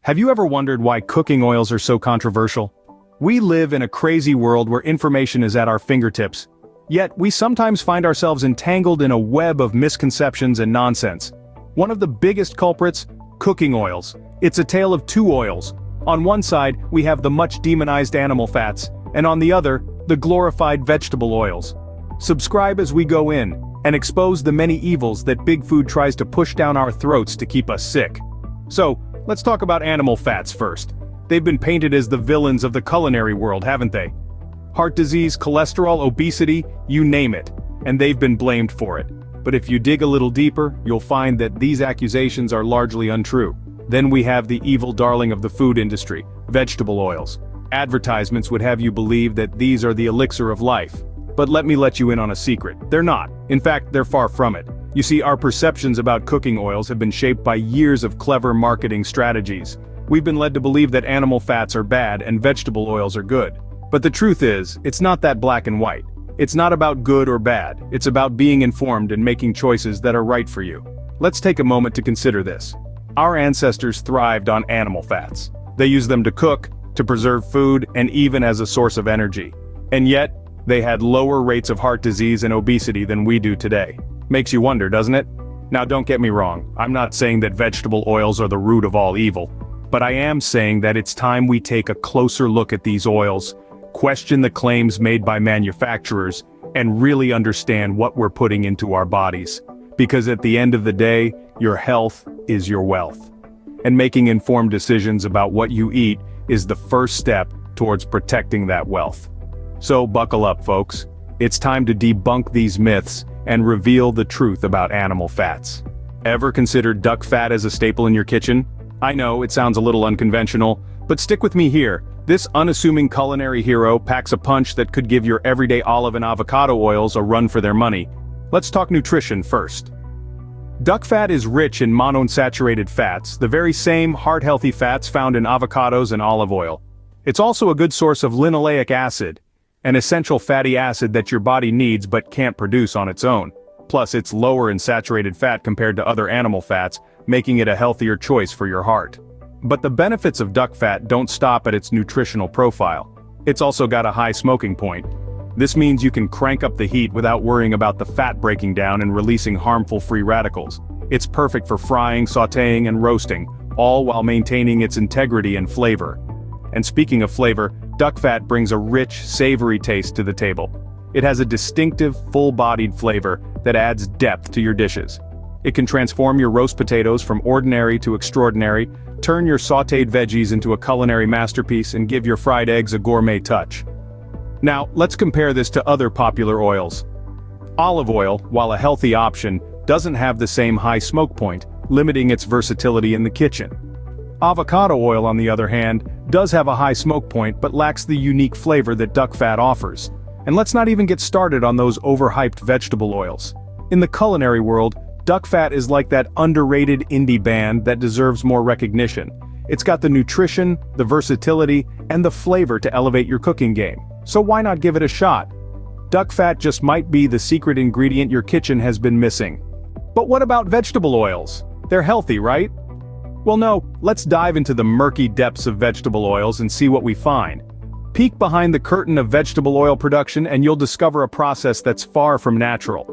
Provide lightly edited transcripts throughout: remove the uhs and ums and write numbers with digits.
Have you ever wondered why cooking oils are so controversial? We live in a crazy world where information is at our fingertips. Yet, we sometimes find ourselves entangled in a web of misconceptions and nonsense. One of the biggest culprits? Cooking oils. It's a tale of two oils. On one side, we have the much demonized animal fats, and on the other, the glorified vegetable oils. Subscribe as we go in, and expose the many evils that big food tries to push down our throats to keep us sick. So, let's talk about animal fats first. They've been painted as the villains of the culinary world, haven't they? Heart disease, cholesterol, obesity, you name it, and they've been blamed for it. But if you dig a little deeper, you'll find that these accusations are largely untrue. Then we have the evil darling of the food industry, vegetable oils. Advertisements would have you believe that these are the elixir of life. But let me let you in on a secret. They're not. In fact, they're far from it. You see, our perceptions about cooking oils have been shaped by years of clever marketing strategies. We've been led to believe that animal fats are bad and vegetable oils are good. But the truth is, it's not that black and white. It's not about good or bad. It's about being informed and making choices that are right for you. Let's take a moment to consider this. Our ancestors thrived on animal fats. They used them to cook, to preserve food, and even as a source of energy. And yet, they had lower rates of heart disease and obesity than we do today. Makes you wonder, doesn't it? Now don't get me wrong, I'm not saying that vegetable oils are the root of all evil. But I am saying that it's time we take a closer look at these oils, question the claims made by manufacturers, and really understand what we're putting into our bodies. Because at the end of the day, your health is your wealth. And making informed decisions about what you eat is the first step towards protecting that wealth. So buckle up, folks. It's time to debunk these myths and reveal the truth about animal fats. Ever considered duck fat as a staple in your kitchen? I know, it sounds a little unconventional, but stick with me here. This unassuming culinary hero packs a punch that could give your everyday olive and avocado oils a run for their money. Let's talk nutrition first. Duck fat is rich in monounsaturated fats, the very same heart-healthy fats found in avocados and olive oil. It's also a good source of linoleic acid, an essential fatty acid that your body needs but can't produce on its own. Plus, it's lower in saturated fat compared to other animal fats, making it a healthier choice for your heart. But the benefits of duck fat don't stop at its nutritional profile. It's also got a high smoking point. This means you can crank up the heat without worrying about the fat breaking down and releasing harmful free radicals. It's perfect for frying, sautéing, and roasting, all while maintaining its integrity and flavor. And speaking of flavor, duck fat brings a rich, savory taste to the table. It has a distinctive, full-bodied flavor that adds depth to your dishes. It can transform your roast potatoes from ordinary to extraordinary, turn your sautéed veggies into a culinary masterpiece, and give your fried eggs a gourmet touch. Now, let's compare this to other popular oils. Olive oil, while a healthy option, doesn't have the same high smoke point, limiting its versatility in the kitchen. Avocado oil, on the other hand, does have a high smoke point but lacks the unique flavor that duck fat offers. And let's not even get started on those overhyped vegetable oils. In the culinary world, duck fat is like that underrated indie band that deserves more recognition. It's got the nutrition, the versatility, and the flavor to elevate your cooking game. So why not give it a shot? Duck fat just might be the secret ingredient your kitchen has been missing. But what about vegetable oils? They're healthy, right? Well no, let's dive into the murky depths of vegetable oils and see what we find. Peek behind the curtain of vegetable oil production and you'll discover a process that's far from natural.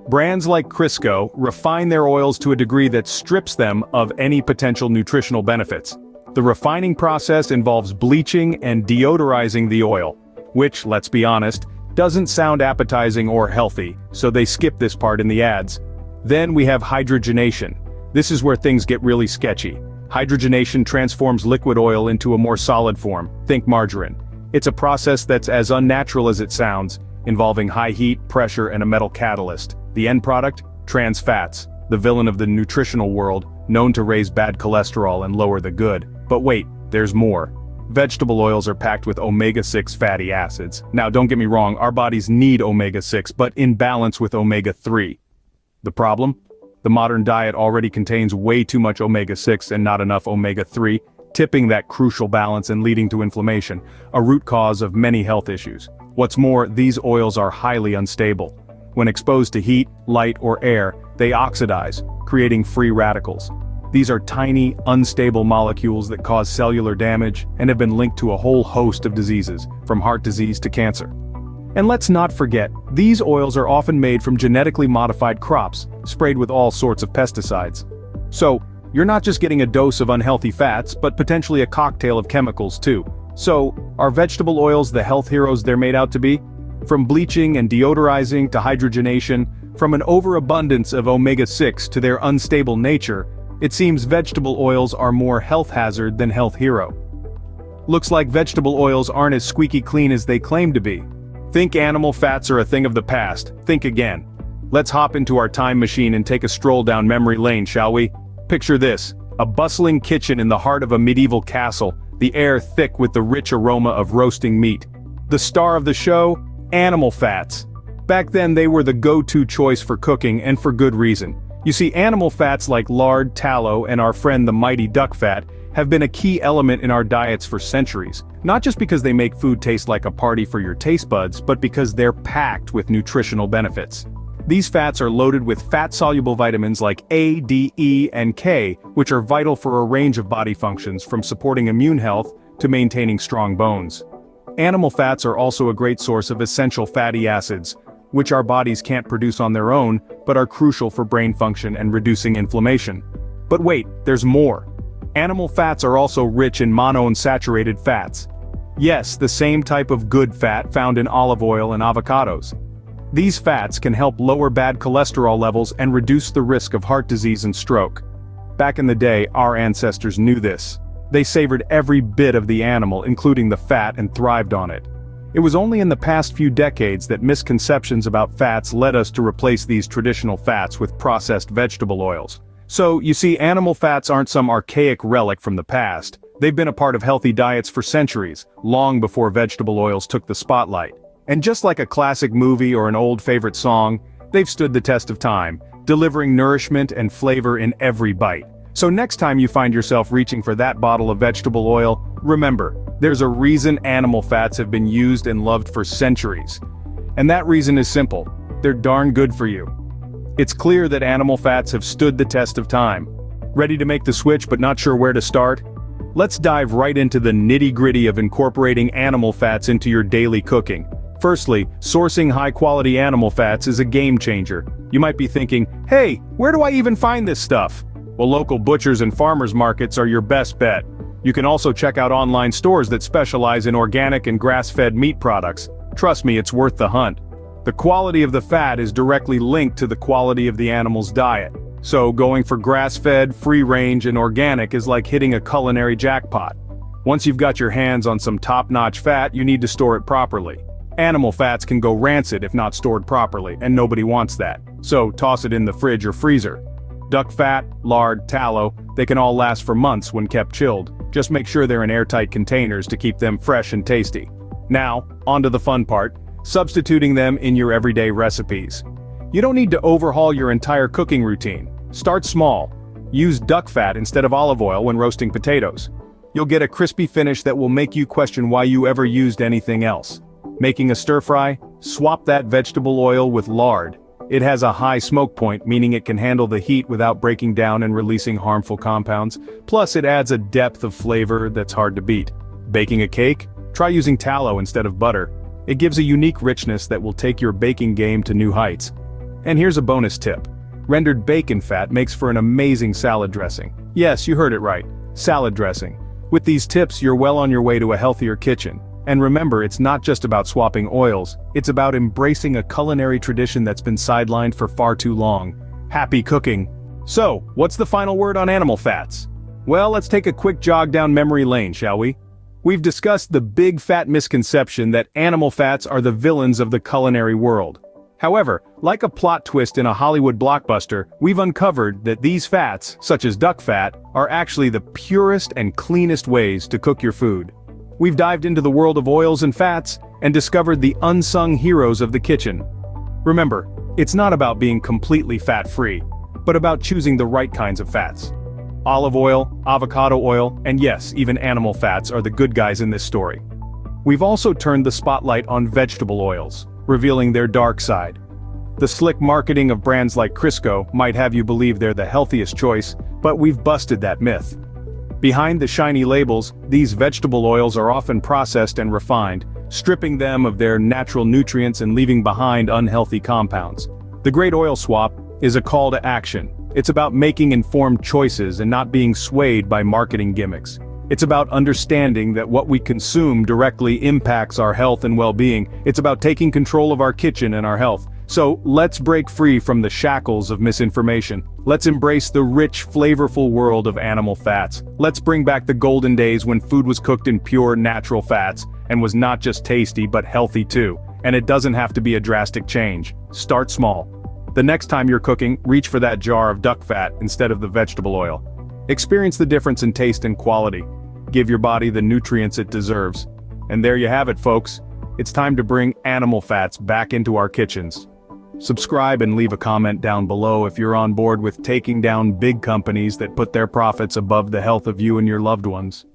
Brands like Crisco refine their oils to a degree that strips them of any potential nutritional benefits. The refining process involves bleaching and deodorizing the oil, which, let's be honest, doesn't sound appetizing or healthy, so they skip this part in the ads. Then we have hydrogenation. This is where things get really sketchy. Hydrogenation transforms liquid oil into a more solid form, think margarine. It's a process that's as unnatural as it sounds, involving high heat, pressure, and a metal catalyst. The end product? Trans fats, the villain of the nutritional world, known to raise bad cholesterol and lower the good. But wait, there's more. Vegetable oils are packed with omega-6 fatty acids. Now don't get me wrong, our bodies need omega-6, but in balance with omega-3. The problem? The modern diet already contains way too much omega-6 and not enough omega-3, tipping that crucial balance and leading to inflammation, a root cause of many health issues. What's more, these oils are highly unstable. When exposed to heat, light, or air, they oxidize, creating free radicals. These are tiny, unstable molecules that cause cellular damage and have been linked to a whole host of diseases, from heart disease to cancer. And let's not forget, these oils are often made from genetically modified crops, sprayed with all sorts of pesticides. So, you're not just getting a dose of unhealthy fats, but potentially a cocktail of chemicals too. So, are vegetable oils the health heroes they're made out to be? From bleaching and deodorizing to hydrogenation, from an overabundance of omega-6 to their unstable nature, it seems vegetable oils are more health hazard than health hero. Looks like vegetable oils aren't as squeaky clean as they claim to be. Think animal fats are a thing of the past. Think again. Let's hop into our time machine and take a stroll down memory lane, shall we? Picture this, a bustling kitchen in the heart of a medieval castle, the air thick with the rich aroma of roasting meat. The star of the show? Animal fats. Back then they were the go-to choice for cooking, and for good reason. You see, animal fats like lard, tallow, and our friend the mighty duck fat have been a key element in our diets for centuries. Not just because they make food taste like a party for your taste buds, but because they're packed with nutritional benefits. These fats are loaded with fat-soluble vitamins like A, D, E, and K, which are vital for a range of body functions, from supporting immune health to maintaining strong bones. Animal fats are also a great source of essential fatty acids, which our bodies can't produce on their own, but are crucial for brain function and reducing inflammation. But wait, there's more. Animal fats are also rich in monounsaturated fats. Yes, the same type of good fat found in olive oil and avocados. These fats can help lower bad cholesterol levels and reduce the risk of heart disease and stroke. Back in the day, our ancestors knew this. They savored every bit of the animal, including the fat, and thrived on it. It was only in the past few decades that misconceptions about fats led us to replace these traditional fats with processed vegetable oils. So, you see, animal fats aren't some archaic relic from the past. They've been a part of healthy diets for centuries, long before vegetable oils took the spotlight. And just like a classic movie or an old favorite song, they've stood the test of time, delivering nourishment and flavor in every bite. So next time you find yourself reaching for that bottle of vegetable oil, remember, there's a reason animal fats have been used and loved for centuries. And that reason is simple: they're darn good for you. It's clear that animal fats have stood the test of time. Ready to make the switch but not sure where to start? Let's dive right into the nitty-gritty of incorporating animal fats into your daily cooking. Firstly, sourcing high-quality animal fats is a game changer. You might be thinking, hey, where do I even find this stuff? Well, local butchers and farmers markets are your best bet. You can also check out online stores that specialize in organic and grass-fed meat products. Trust me, it's worth the hunt. The quality of the fat is directly linked to the quality of the animal's diet. So going for grass-fed, free-range, and organic is like hitting a culinary jackpot. Once you've got your hands on some top-notch fat, you need to store it properly. Animal fats can go rancid if not stored properly, and nobody wants that. So toss it in the fridge or freezer. Duck fat, lard, tallow, they can all last for months when kept chilled. Just make sure they're in airtight containers to keep them fresh and tasty. Now, on to the fun part: substituting them in your everyday recipes. You don't need to overhaul your entire cooking routine. Start small. Use duck fat instead of olive oil when roasting potatoes. You'll get a crispy finish that will make you question why you ever used anything else. Making a stir-fry? Swap that vegetable oil with lard. It has a high smoke point, meaning it can handle the heat without breaking down and releasing harmful compounds. Plus, it adds a depth of flavor that's hard to beat. Baking a cake? Try using tallow instead of butter. It gives a unique richness that will take your baking game to new heights. And here's a bonus tip. Rendered bacon fat makes for an amazing salad dressing. Yes, you heard it right. Salad dressing. With these tips, you're well on your way to a healthier kitchen. And remember, it's not just about swapping oils, it's about embracing a culinary tradition that's been sidelined for far too long. Happy cooking! So, what's the final word on animal fats? Well, let's take a quick jog down memory lane, shall we? We've discussed the big fat misconception that animal fats are the villains of the culinary world. However, like a plot twist in a Hollywood blockbuster, we've uncovered that these fats, such as duck fat, are actually the purest and cleanest ways to cook your food. We've dived into the world of oils and fats, and discovered the unsung heroes of the kitchen. Remember, it's not about being completely fat-free, but about choosing the right kinds of fats. Olive oil, avocado oil, and yes, even animal fats are the good guys in this story. We've also turned the spotlight on vegetable oils, revealing their dark side. The slick marketing of brands like Crisco might have you believe they're the healthiest choice, But we've busted that myth. Behind the shiny labels, these vegetable oils are often processed and refined, stripping them of their natural nutrients and leaving behind unhealthy compounds. The Great Oil Swap is a call to action. It's about making informed choices and not being swayed by marketing gimmicks. It's about understanding that what we consume directly impacts our health and well-being. It's about taking control of our kitchen and our health. So, let's break free from the shackles of misinformation. Let's embrace the rich, flavorful world of animal fats. Let's bring back the golden days when food was cooked in pure, natural fats, and was not just tasty but healthy too. And it doesn't have to be a drastic change. Start small. The next time you're cooking, reach for that jar of duck fat instead of the vegetable oil. Experience the difference in taste and quality. Give your body the nutrients it deserves. And there you have it, folks. It's time to bring animal fats back into our kitchens. Subscribe and leave a comment down below if you're on board with taking down big companies that put their profits above the health of you and your loved ones.